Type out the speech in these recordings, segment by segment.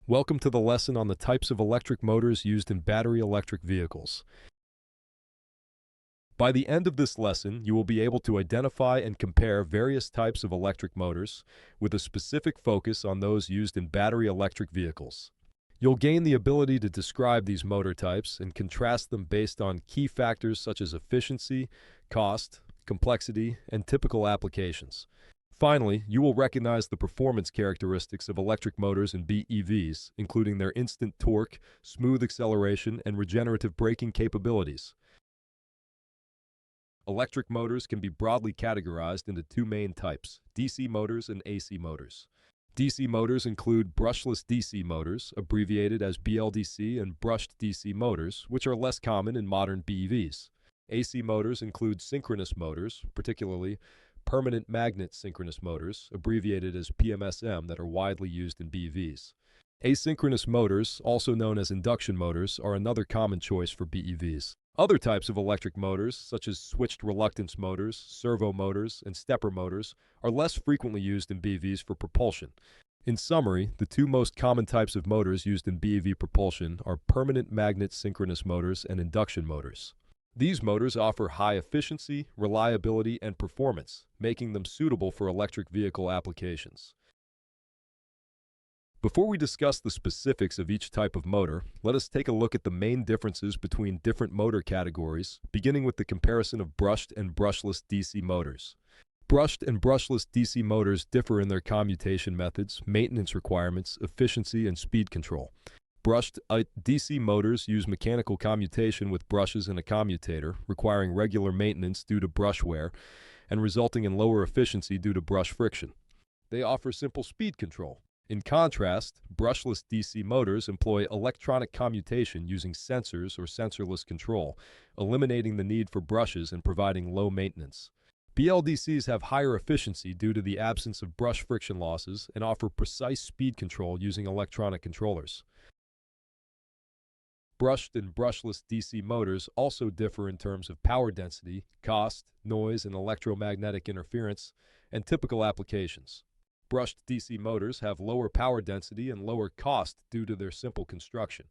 Welcome to the lesson on the types of electric motors used in battery electric vehicles. By the end of this lesson, you will be able to identify and compare various types of electric motors, with a specific focus on those used in battery electric vehicles. You'll gain the ability to describe these motor types and contrast them based on key factors such as efficiency, cost, complexity, and typical applications. Finally, you will recognize the performance characteristics of electric motors and BEVs, including their instant torque, smooth acceleration, and regenerative braking capabilities. Electric motors can be broadly categorized into two main types: DC motors and AC motors. DC motors include brushless DC motors, abbreviated as BLDC, and brushed DC motors, which are less common in modern BEVs. AC motors include synchronous motors, particularly permanent magnet synchronous motors, abbreviated as PMSM, that are widely used in BEVs. Asynchronous motors, also known as induction motors, are another common choice for BEVs. Other types of electric motors, such as switched reluctance motors, servo motors, and stepper motors, are less frequently used in BEVs for propulsion. In summary, the two most common types of motors used in BEV propulsion are permanent magnet synchronous motors and induction motors. These motors offer high efficiency, reliability, and performance, making them suitable for electric vehicle applications. Before we discuss the specifics of each type of motor, let us take a look at the main differences between different motor categories, beginning with the comparison of brushed and brushless DC motors. Brushed and brushless DC motors differ in their commutation methods, maintenance requirements, efficiency, and speed control. Brushed DC motors use mechanical commutation with brushes and a commutator, requiring regular maintenance due to brush wear, and resulting in lower efficiency due to brush friction. They offer simple speed control. In contrast, brushless DC motors employ electronic commutation using sensors or sensorless control, eliminating the need for brushes and providing low maintenance. BLDCs have higher efficiency due to the absence of brush friction losses and offer precise speed control using electronic controllers. Brushed and brushless DC motors also differ in terms of power density, cost, noise and electromagnetic interference, and typical applications. Brushed DC motors have lower power density and lower cost due to their simple construction.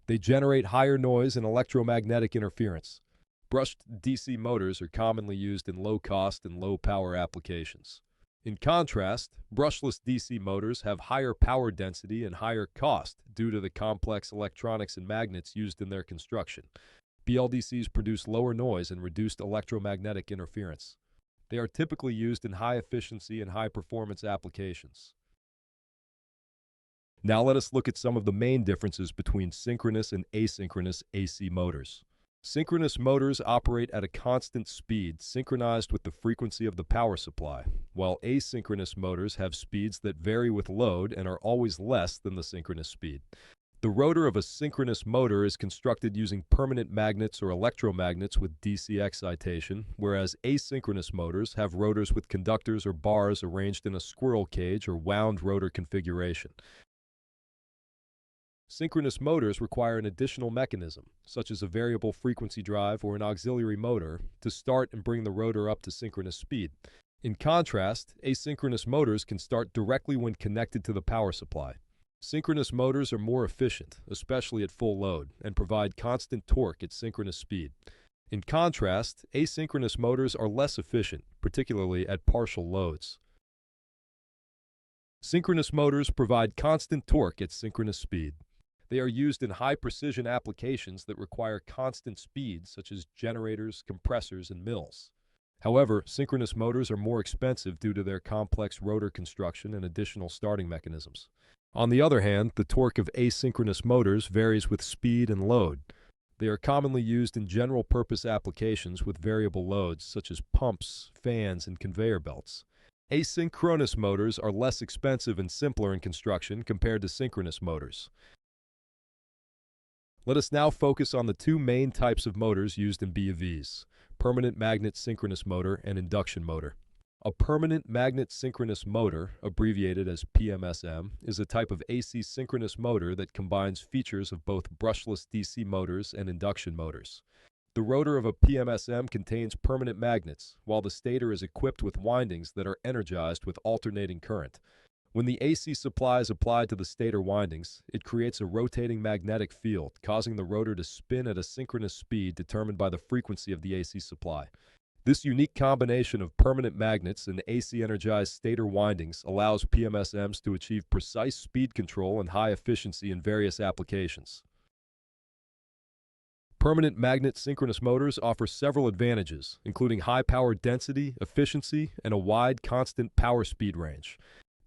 They generate higher noise and electromagnetic interference. Brushed DC motors are commonly used in low-cost and low-power applications. In contrast, brushless DC motors have higher power density and higher cost due to the complex electronics and magnets used in their construction. BLDCs produce lower noise and reduced electromagnetic interference. They are typically used in high-efficiency and high-performance applications. Now let us look at some of the main differences between synchronous and asynchronous AC motors. Synchronous motors operate at a constant speed synchronized with the frequency of the power supply, while asynchronous motors have speeds that vary with load and are always less than the synchronous speed. The rotor of a synchronous motor is constructed using permanent magnets or electromagnets with DC excitation, whereas asynchronous motors have rotors with conductors or bars arranged in a squirrel cage or wound rotor configuration. Synchronous motors require an additional mechanism, such as a variable frequency drive or an auxiliary motor, to start and bring the rotor up to synchronous speed. In contrast, asynchronous motors can start directly when connected to the power supply. Synchronous motors are more efficient, especially at full load, and provide constant torque at synchronous speed. In contrast, asynchronous motors are less efficient, particularly at partial loads. Synchronous motors provide constant torque at synchronous speed. They are used in high-precision applications that require constant speed, such as generators, compressors, and mills. However, synchronous motors are more expensive due to their complex rotor construction and additional starting mechanisms. On the other hand, the torque of asynchronous motors varies with speed and load. They are commonly used in general-purpose applications with variable loads, such as pumps, fans, and conveyor belts. Asynchronous motors are less expensive and simpler in construction compared to synchronous motors. Let us now focus on the two main types of motors used in BEVs: permanent magnet synchronous motor and induction motor. A permanent magnet synchronous motor, abbreviated as PMSM, is a type of AC synchronous motor that combines features of both brushless DC motors and induction motors. The rotor of a PMSM contains permanent magnets, while the stator is equipped with windings that are energized with alternating current. When the AC supply is applied to the stator windings, it creates a rotating magnetic field, causing the rotor to spin at a synchronous speed determined by the frequency of the AC supply. This unique combination of permanent magnets and AC-energized stator windings allows PMSMs to achieve precise speed control and high efficiency in various applications. Permanent magnet synchronous motors offer several advantages, including high power density, efficiency, and a wide constant power speed range.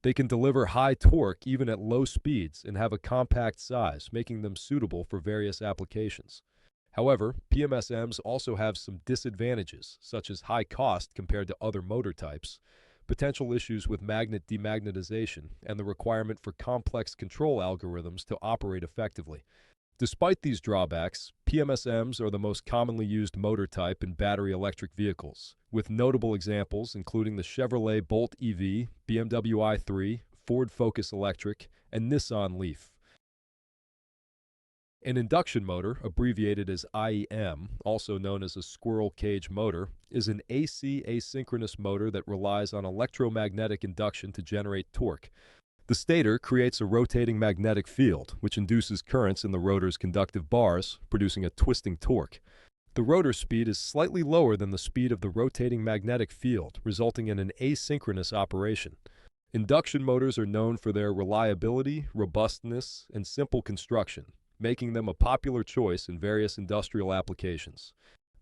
They can deliver high torque even at low speeds and have a compact size, making them suitable for various applications. However, PMSMs also have some disadvantages, such as high cost compared to other motor types, potential issues with magnet demagnetization, and the requirement for complex control algorithms to operate effectively. Despite these drawbacks, PMSMs are the most commonly used motor type in battery electric vehicles, with notable examples including the Chevrolet Bolt EV, BMW i3, Ford Focus Electric, and Nissan Leaf. An induction motor, abbreviated as IEM, also known as a squirrel cage motor, is an AC asynchronous motor that relies on electromagnetic induction to generate torque. The stator creates a rotating magnetic field, which induces currents in the rotor's conductive bars, producing a twisting torque. The rotor speed is slightly lower than the speed of the rotating magnetic field, resulting in an asynchronous operation. Induction motors are known for their reliability, robustness, and simple construction, making them a popular choice in various industrial applications.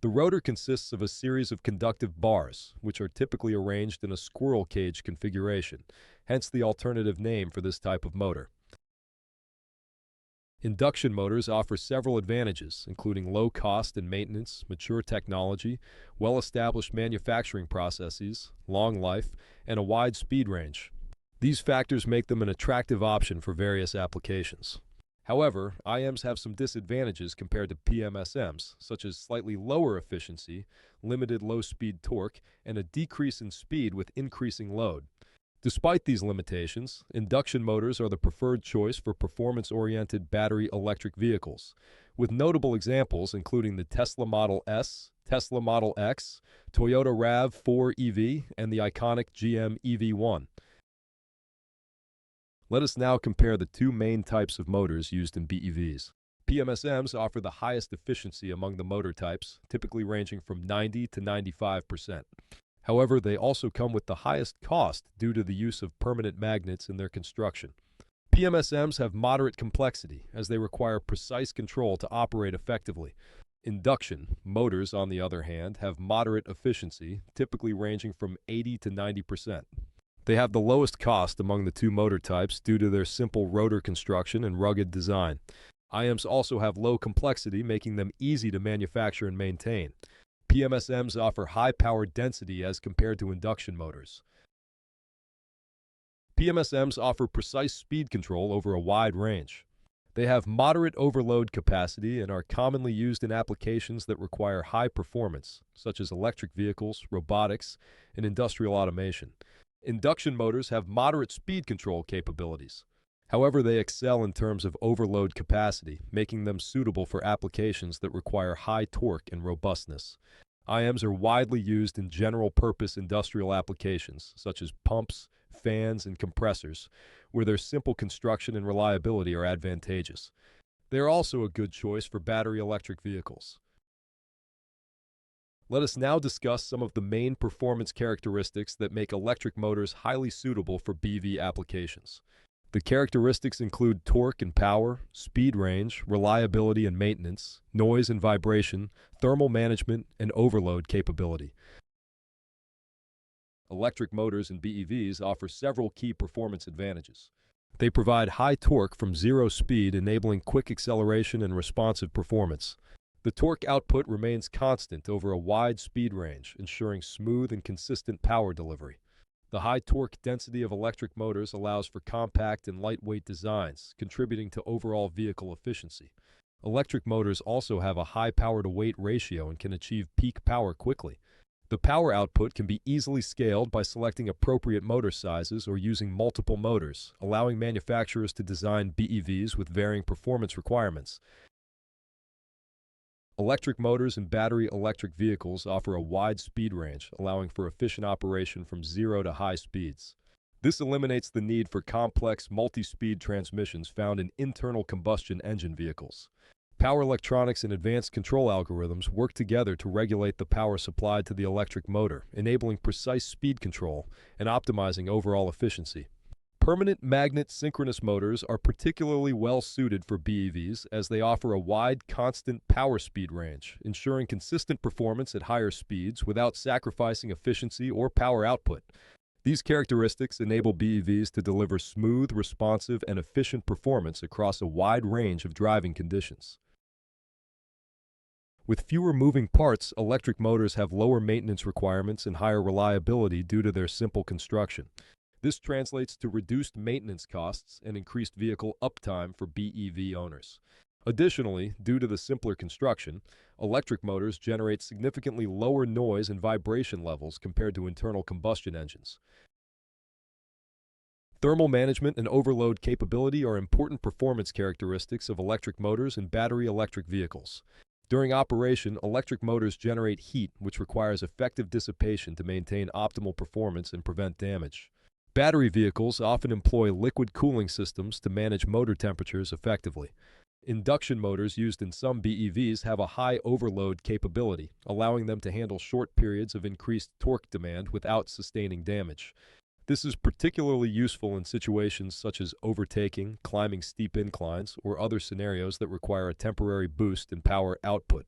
The rotor consists of a series of conductive bars, which are typically arranged in a squirrel cage configuration, hence the alternative name for this type of motor. Induction motors offer several advantages, including low cost and maintenance, mature technology, well-established manufacturing processes, long life, and a wide speed range. These factors make them an attractive option for various applications. However, IEMs have some disadvantages compared to PMSMs, such as slightly lower efficiency, limited low-speed torque, and a decrease in speed with increasing load. Despite these limitations, induction motors are the preferred choice for performance-oriented battery electric vehicles, with notable examples including the Tesla Model S, Tesla Model X, Toyota RAV4 EV, and the iconic GM EV1. Let us now compare the two main types of motors used in BEVs. PMSMs offer the highest efficiency among the motor types, typically ranging from 90 to 95%. However, they also come with the highest cost due to the use of permanent magnets in their construction. PMSMs have moderate complexity, as they require precise control to operate effectively. Induction motors, on the other hand, have moderate efficiency, typically ranging from 80 to 90%. They have the lowest cost among the two motor types due to their simple rotor construction and rugged design. IEMs also have low complexity, making them easy to manufacture and maintain. PMSMs offer high power density as compared to induction motors. PMSMs offer precise speed control over a wide range. They have moderate overload capacity and are commonly used in applications that require high performance, such as electric vehicles, robotics, and industrial automation. Induction motors have moderate speed control capabilities. However, they excel in terms of overload capacity, making them suitable for applications that require high torque and robustness. IEMs are widely used in general-purpose industrial applications, such as pumps, fans, and compressors, where their simple construction and reliability are advantageous. They are also a good choice for battery electric vehicles. Let us now discuss some of the main performance characteristics that make electric motors highly suitable for BEV applications. The characteristics include torque and power, speed range, reliability and maintenance, noise and vibration, thermal management, and overload capability. Electric motors in BEVs offer several key performance advantages. They provide high torque from zero speed, enabling quick acceleration and responsive performance. The torque output remains constant over a wide speed range, ensuring smooth and consistent power delivery. The high torque density of electric motors allows for compact and lightweight designs, contributing to overall vehicle efficiency. Electric motors also have a high power-to-weight ratio and can achieve peak power quickly. The power output can be easily scaled by selecting appropriate motor sizes or using multiple motors, allowing manufacturers to design BEVs with varying performance requirements. Electric motors in battery electric vehicles offer a wide speed range, allowing for efficient operation from zero to high speeds. This eliminates the need for complex multi-speed transmissions found in internal combustion engine vehicles. Power electronics and advanced control algorithms work together to regulate the power supplied to the electric motor, enabling precise speed control and optimizing overall efficiency. Permanent magnet synchronous motors are particularly well suited for BEVs as they offer a wide, constant power speed range, ensuring consistent performance at higher speeds without sacrificing efficiency or power output. These characteristics enable BEVs to deliver smooth, responsive, and efficient performance across a wide range of driving conditions. With fewer moving parts, electric motors have lower maintenance requirements and higher reliability due to their simple construction. This translates to reduced maintenance costs and increased vehicle uptime for BEV owners. Additionally, due to the simpler construction, electric motors generate significantly lower noise and vibration levels compared to internal combustion engines. Thermal management and overload capability are important performance characteristics of electric motors and battery electric vehicles. During operation, electric motors generate heat, which requires effective dissipation to maintain optimal performance and prevent damage. Battery vehicles often employ liquid cooling systems to manage motor temperatures effectively. Induction motors used in some BEVs have a high overload capability, allowing them to handle short periods of increased torque demand without sustaining damage. This is particularly useful in situations such as overtaking, climbing steep inclines, or other scenarios that require a temporary boost in power output.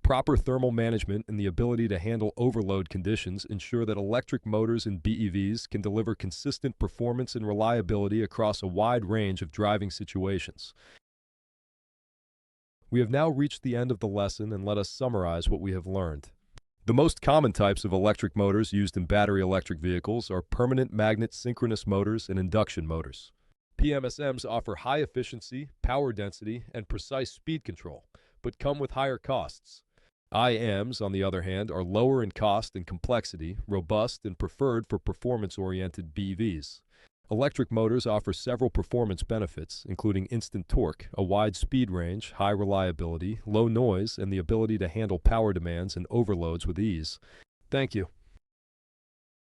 Proper thermal management and the ability to handle overload conditions ensure that electric motors in BEVs can deliver consistent performance and reliability across a wide range of driving situations. We have now reached the end of the lesson, and let us summarize what we have learned. The most common types of electric motors used in battery electric vehicles are permanent magnet synchronous motors and induction motors. PMSMs offer high efficiency, power density, and precise speed control, but come with higher costs. IMs, on the other hand, are lower in cost and complexity, robust, and preferred for performance-oriented BEVs. Electric motors offer several performance benefits, including instant torque, a wide speed range, high reliability, low noise, and the ability to handle power demands and overloads with ease. Thank you.